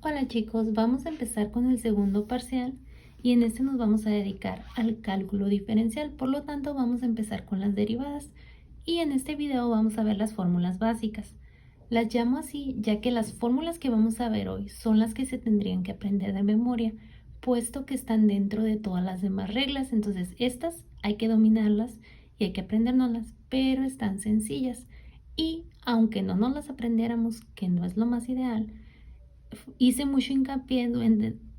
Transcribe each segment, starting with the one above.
Hola chicos, vamos a empezar con el segundo parcial y en este nos vamos a dedicar al cálculo diferencial, por lo tanto vamos a empezar con las derivadas y en este video vamos a ver las fórmulas básicas. Las llamo así ya que las fórmulas que vamos a ver hoy son las que se tendrían que aprender de memoria, puesto que están dentro de todas las demás reglas, entonces estas hay que dominarlas y hay que aprendérnoslas, pero están sencillas y aunque no nos las aprendiéramos, que no es lo más ideal, hice mucho hincapié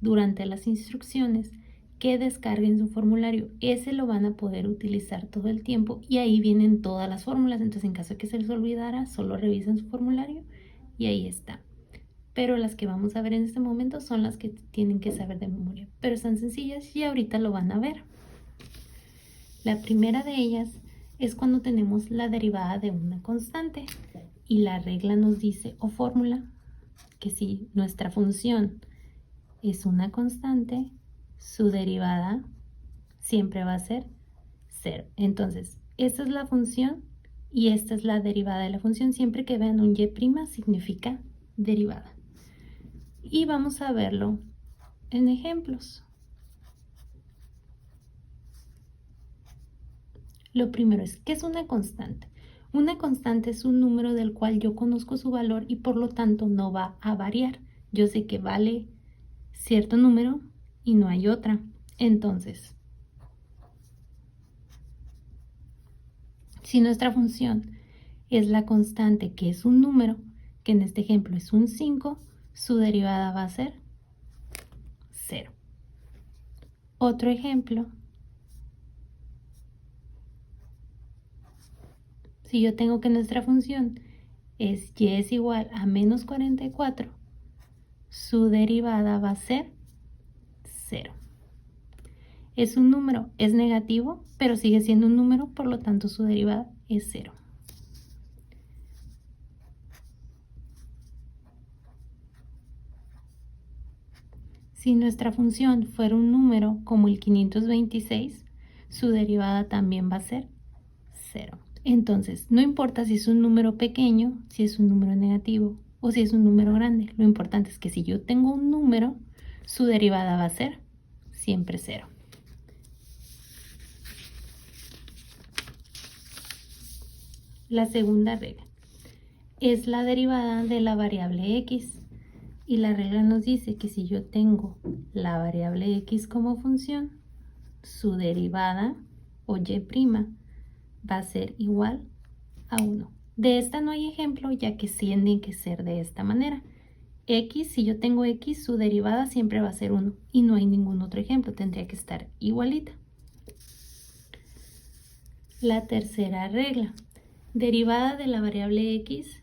durante las instrucciones que descarguen su formulario. Ese lo van a poder utilizar todo el tiempo y ahí vienen todas las fórmulas. Entonces, en caso de que se les olvidara, solo revisen su formulario y ahí está. Pero las que vamos a ver en este momento son las que tienen que saber de memoria. Pero están sencillas y ahorita lo van a ver. La primera de ellas es cuando tenemos la derivada de una constante y la regla nos dice o fórmula que si nuestra función es una constante, su derivada siempre va a ser 0. Entonces, esta es la función y esta es la derivada de la función. Siempre que vean un y' significa derivada. Y vamos a verlo en ejemplos. Lo primero es, ¿qué es una constante? Una constante es un número del cual yo conozco su valor y por lo tanto no va a variar. Yo sé que vale cierto número y no hay otra. Entonces, si nuestra función es la constante, que es un número, que en este ejemplo es un 5, su derivada va a ser 0. Otro ejemplo, si yo tengo que nuestra función es y es igual a menos 44, su derivada va a ser 0. Es un número, es negativo, pero sigue siendo un número, por lo tanto su derivada es 0. Si nuestra función fuera un número como el 526, su derivada también va a ser 0. Entonces, no importa si es un número pequeño, si es un número negativo o si es un número grande. Lo importante es que si yo tengo un número, su derivada va a ser siempre 0. La segunda regla es la derivada de la variable x. Y la regla nos dice que si yo tengo la variable x como función, su derivada o y' va a ser igual a 1. De esta no hay ejemplo, ya que tienen que ser de esta manera. X, si yo tengo x, su derivada siempre va a ser 1 y no hay ningún otro ejemplo, tendría que estar igualita. La tercera regla, derivada de la variable x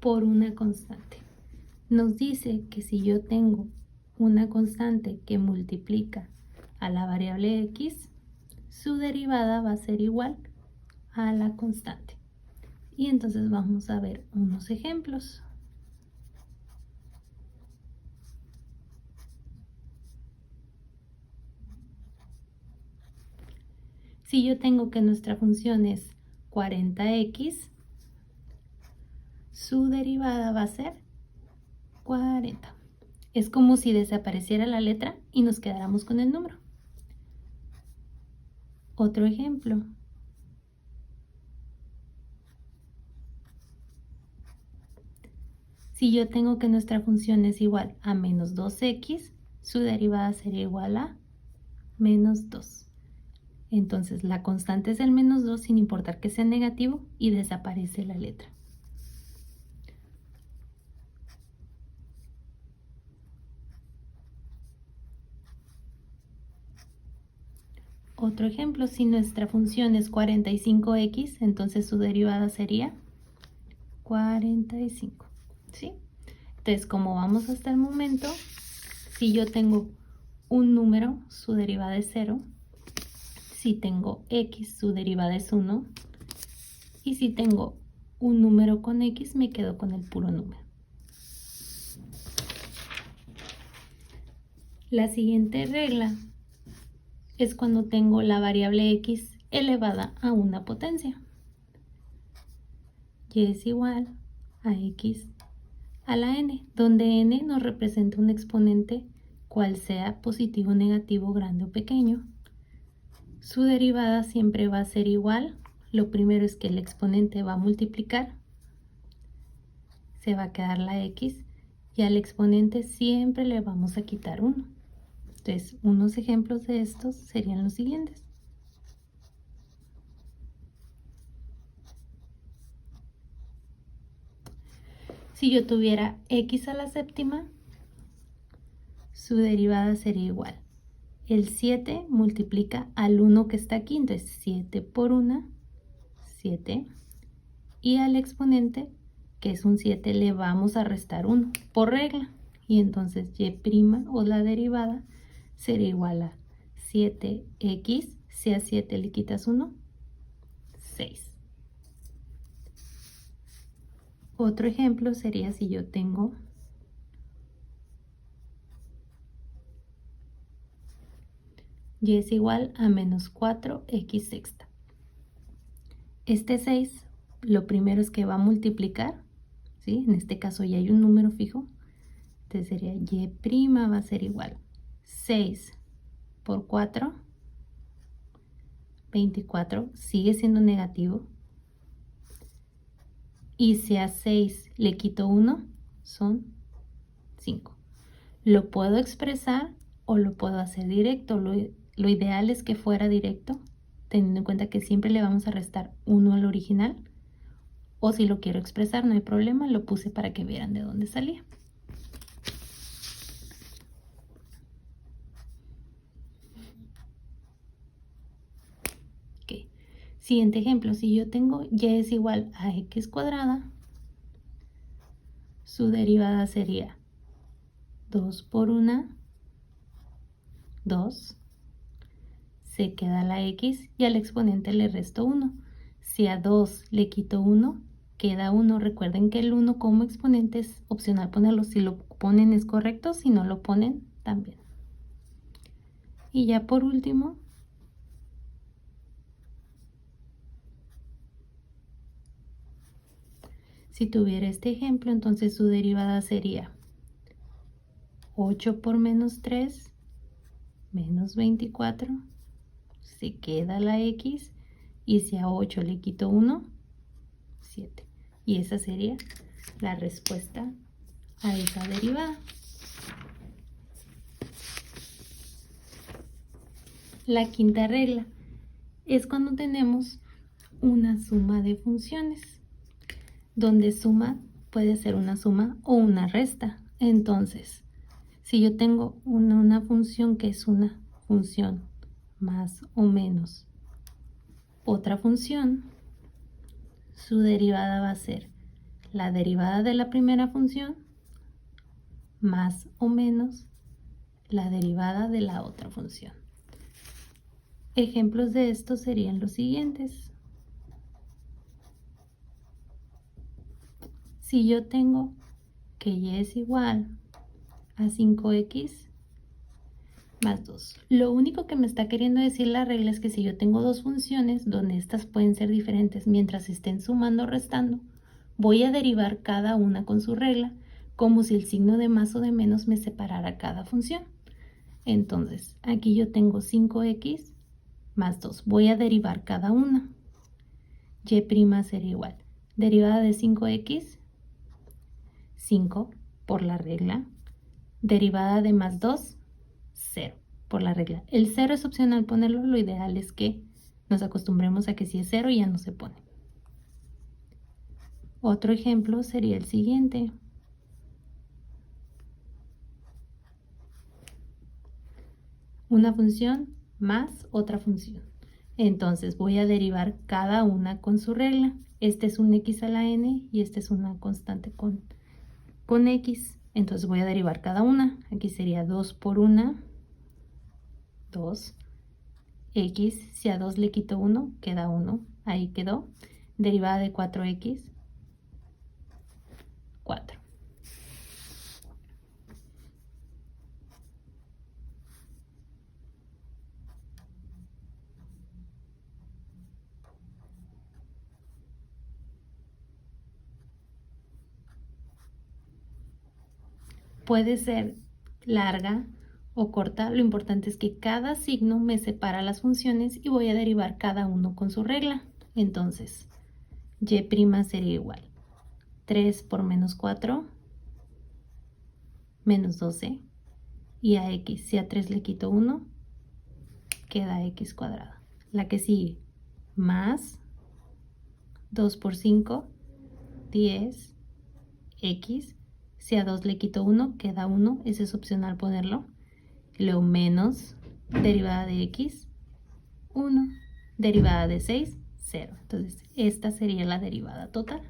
por una constante. Nos dice que si yo tengo una constante que multiplica a la variable x, su derivada va a ser igual a la constante. Y entonces vamos a ver unos ejemplos. Si yo tengo que nuestra función es 40x, su derivada va a ser 40. Es como si desapareciera la letra y nos quedáramos con el número. Otro ejemplo. Si yo tengo que nuestra función es igual a menos 2x, su derivada sería igual a menos 2. Entonces la constante es el menos 2 sin importar que sea negativo y desaparece la letra. Otro ejemplo, si nuestra función es 45x, entonces su derivada sería 45, ¿sí? Entonces, como vamos hasta el momento, si yo tengo un número, su derivada es 0. Si tengo x, su derivada es 1. Y si tengo un número con x, me quedo con el puro número. La siguiente regla es cuando tengo la variable x elevada a una potencia. Y es igual a x a la n, donde n nos representa un exponente cual sea positivo, negativo, grande o pequeño. Su derivada siempre va a ser igual. Lo primero es que el exponente va a multiplicar, se va a quedar la x, y al exponente siempre le vamos a quitar 1. Entonces, unos ejemplos de estos serían los siguientes. Si yo tuviera x a la séptima, su derivada sería igual. El 7 multiplica al 1 que está aquí, entonces 7 por 1, 7. Y al exponente, que es un 7, le vamos a restar 1 por regla. Y entonces y' o la derivada será igual a 7x, si a 7 le quitas 1, 6. Otro ejemplo sería si yo tengo y es igual a menos 4x sexta. Este 6, lo primero es que va a multiplicar, ¿sí? En este caso ya hay un número fijo, entonces sería y' va a ser igual 6 por 4, 24, sigue siendo negativo. Y si a 6 le quito 1, son 5. Lo puedo expresar o lo puedo hacer directo. Lo ideal es que fuera directo, teniendo en cuenta que siempre le vamos a restar 1 al original. O si lo quiero expresar, no hay problema, lo puse para que vieran de dónde salía. Okay. Siguiente ejemplo, si yo tengo y es igual a x cuadrada, su derivada sería 2 por 1, 2. Se queda la x y al exponente le resto 1. Si a 2 le quito 1, queda 1. Recuerden que el 1 como exponente es opcional ponerlo. Si lo ponen es correcto, si no lo ponen también. Y ya por último, si tuviera este ejemplo, entonces su derivada sería 8 por menos 3, menos 24. Se queda la x y si a 8 le quito 1, 7. Y esa sería la respuesta a esa derivada. La quinta regla es cuando tenemos una suma de funciones, donde suma puede ser una suma o una resta. Entonces, si yo tengo una función que es una función más o menos otra función, su derivada va a ser la derivada de la primera función más o menos la derivada de la otra función. Ejemplos de esto serían los siguientes. Si yo tengo que y es igual a 5x más 2. Lo único que me está queriendo decir la regla es que si yo tengo dos funciones donde estas pueden ser diferentes mientras estén sumando o restando, voy a derivar cada una con su regla, como si el signo de más o de menos me separara cada función. Entonces, aquí yo tengo 5x más 2. Voy a derivar cada una. Y' sería igual. Derivada de 5x, 5 por la regla. Derivada de más 2, 0 por la regla. El 0 es opcional ponerlo, lo ideal es que nos acostumbremos a que si es 0 ya no se pone. Otro ejemplo sería el siguiente. Una función más otra función. Entonces voy a derivar cada una con su regla. Este es un x a la n y este es una constante con x. Entonces voy a derivar cada una. Aquí sería 2 por 1, 2. X, si a 2 le quito 1, queda 1. Ahí quedó. Derivada de 4x, 4. Puede ser larga o corta, lo importante es que cada signo me separa las funciones y voy a derivar cada uno con su regla. Entonces, y' sería igual 3 por menos 4, menos 12, y a x, si a 3 le quito 1, queda x cuadrada. La que sigue, más 2 por 5, 10, x, si a 2 le quito 1, queda 1, ese es opcional ponerlo. Luego menos derivada de x, 1, derivada de 6, 0. Entonces, esta sería la derivada total.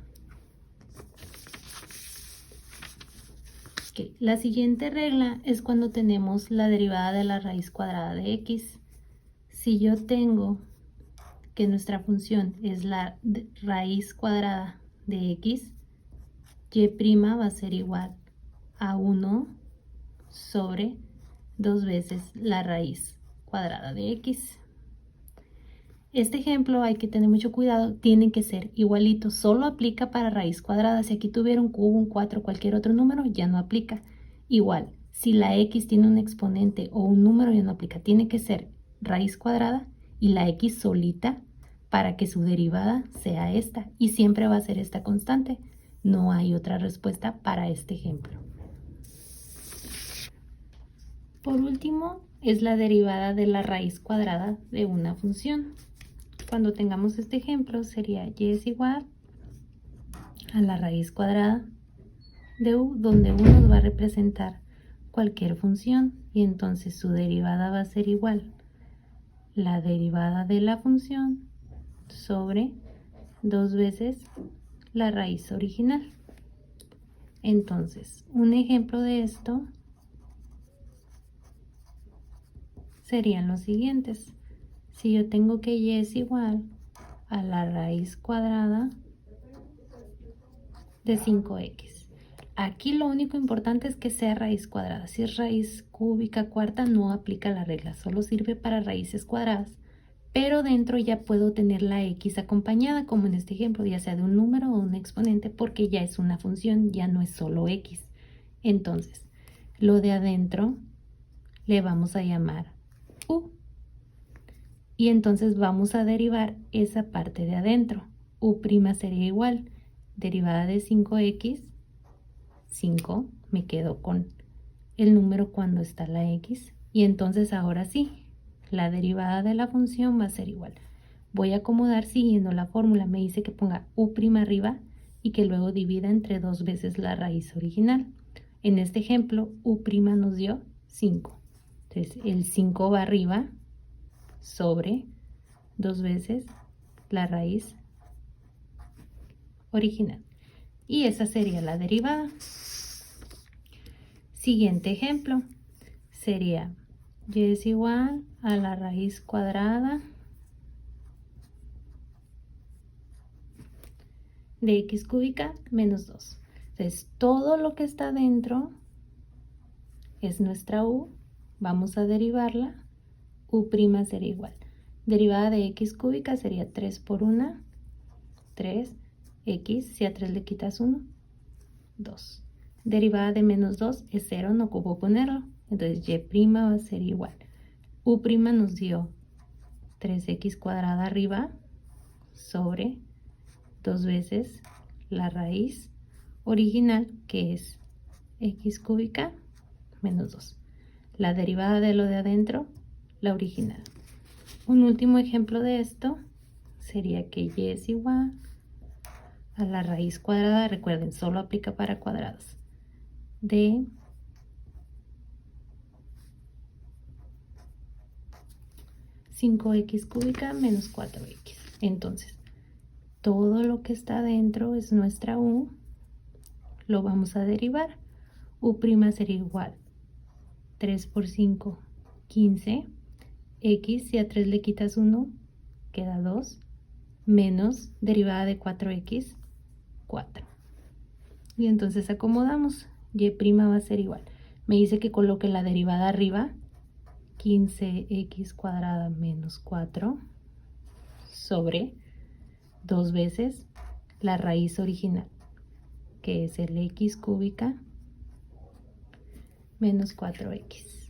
Okay. La siguiente regla es cuando tenemos la derivada de la raíz cuadrada de x. Si yo tengo que nuestra función es la raíz cuadrada de x, y' va a ser igual a 1 sobre 2 veces la raíz cuadrada de x. Este ejemplo hay que tener mucho cuidado, tienen que ser igualitos, solo aplica para raíz cuadrada. Si aquí tuviera un cubo, un 4, cualquier otro número, ya no aplica. Igual, si la x tiene un exponente o un número, ya no aplica. Tiene que ser raíz cuadrada y la x solita para que su derivada sea esta. Y siempre va a ser esta constante. No hay otra respuesta para este ejemplo. Por último, es la derivada de la raíz cuadrada de una función. Cuando tengamos este ejemplo, sería y es igual a la raíz cuadrada de u, donde u nos va a representar cualquier función, y entonces su derivada va a ser igual la derivada de la función sobre 2 veces la raíz original. Entonces, un ejemplo de esto serían los siguientes. Si yo tengo que y es igual a la raíz cuadrada de 5x. Aquí lo único importante es que sea raíz cuadrada. Si es raíz cúbica cuarta, no aplica la regla, solo sirve para raíces cuadradas. Pero dentro ya puedo tener la x acompañada, como en este ejemplo, ya sea de un número o un exponente, porque ya es una función, ya no es solo x. Entonces, lo de adentro le vamos a llamar u. Y entonces vamos a derivar esa parte de adentro. U' sería igual, derivada de 5x, 5, me quedo con el número cuando está la x. Y entonces ahora sí, la derivada de la función va a ser igual. Voy a acomodar siguiendo la fórmula. Me dice que ponga u' arriba y que luego divida entre 2 veces la raíz original. En este ejemplo, u' nos dio 5. Entonces, el 5 va arriba sobre 2 veces la raíz original. Y esa sería la derivada. Siguiente ejemplo sería y es igual a la raíz cuadrada de x cúbica menos 2. Entonces, todo lo que está dentro es nuestra u. Vamos a derivarla. U' sería igual. Derivada de x cúbica sería 3 por 1, 3, x, si a 3 le quitas 1, 2. Derivada de menos 2 es 0, no ocupo ponerlo. Entonces, y' va a ser igual. U' nos dio 3x cuadrada arriba sobre 2 veces la raíz original, que es x cúbica menos 2. La derivada de lo de adentro, la original. Un último ejemplo de esto sería que y es igual a la raíz cuadrada, recuerden, solo aplica para cuadrados, de 5x cúbica menos 4x. Entonces, todo lo que está dentro es nuestra u, lo vamos a derivar. U' sería igual 3 por 5, 15, x, si a 3 le quitas 1, queda 2, menos derivada de 4x, 4. Y entonces acomodamos, y' va a ser igual. Me dice que coloque la derivada arriba, 15x cuadrada menos 4 sobre 2 veces la raíz original, que es el x cúbica menos 4x.